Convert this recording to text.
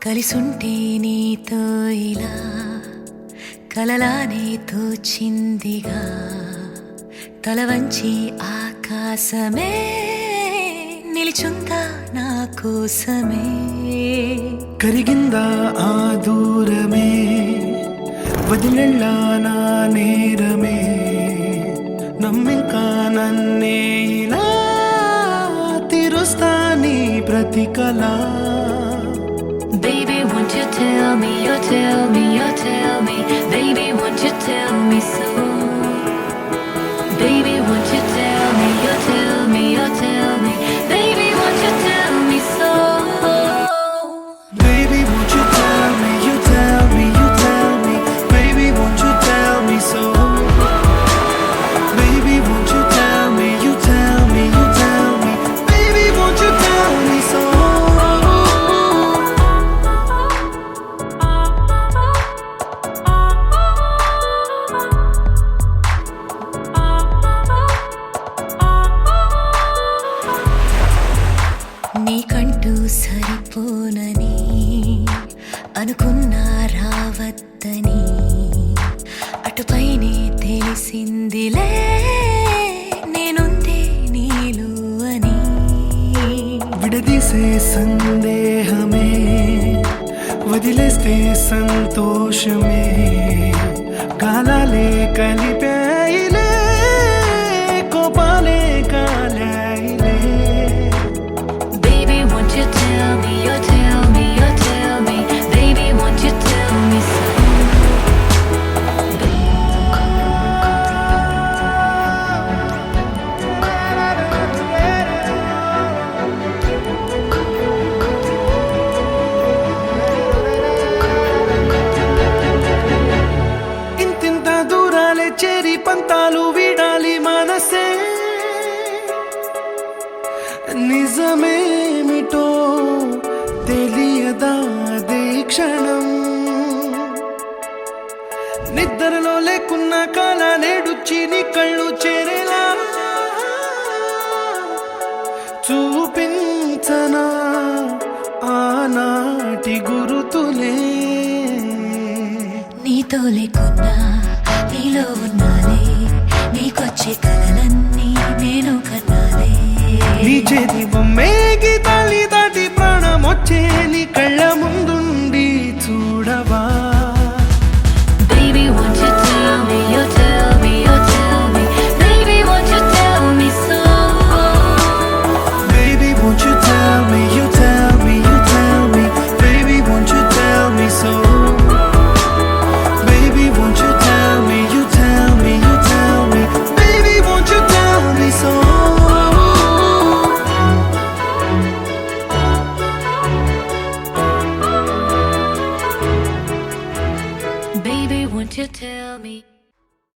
కలిసుంటే నీతో ఇలా కలలానే తోచిందిగా తల వంచి ఆకాశమే నిలిచుందా నా కోసమే కరిగిందా ఆ దూరమే వదిలెళ్ళా నా నేరమే నమ్మింకా నన్నే ఇలా తీరుస్తా నీ ప్రతికలా Baby, won't you tell me, you tell me, you tell me Baby, won't you tell me so Baby, won't you tell me, you tell me, you tell me Baby, won't you tell me so Baby, won't you tell me, you tell me, you tell me Baby, won't you tell me so Baby, won't you tell me, you tell me, you tell me Baby, won't you tell me so నీకంటూ సరిపోనని అనుకున్నా రావద్దని అటుపైనే తెలిసిందిలే నేనుందే నీలో అని విడదీసే సందేహమే వదిలేస్తే సంతోషమే కాలాలే కలిపాయిలే కోపాలే కాలాయిలే Baby, won't you tell me, you tell me, you tell me Baby, won't you tell me so ఇంతింత దూరాలే చేరి పంతాలు వీడాలి మనసే నిజమేమిటో తెలియదా అదే క్షణం నిద్రలో లేకున్న కాల నేడుచ్చి నీ కళ్ళు చేరేలా చూపించనా ఆనాటి గురుతులే నీతో లేకున్నా నీలో ఉన్నాలే నీకొచ్చే కలలన్నీ నేను కన్నాలే నీ చేతి బొమ్మే గీతాలి దాటి ప్రాణం వచ్చే నీ కళ్ళ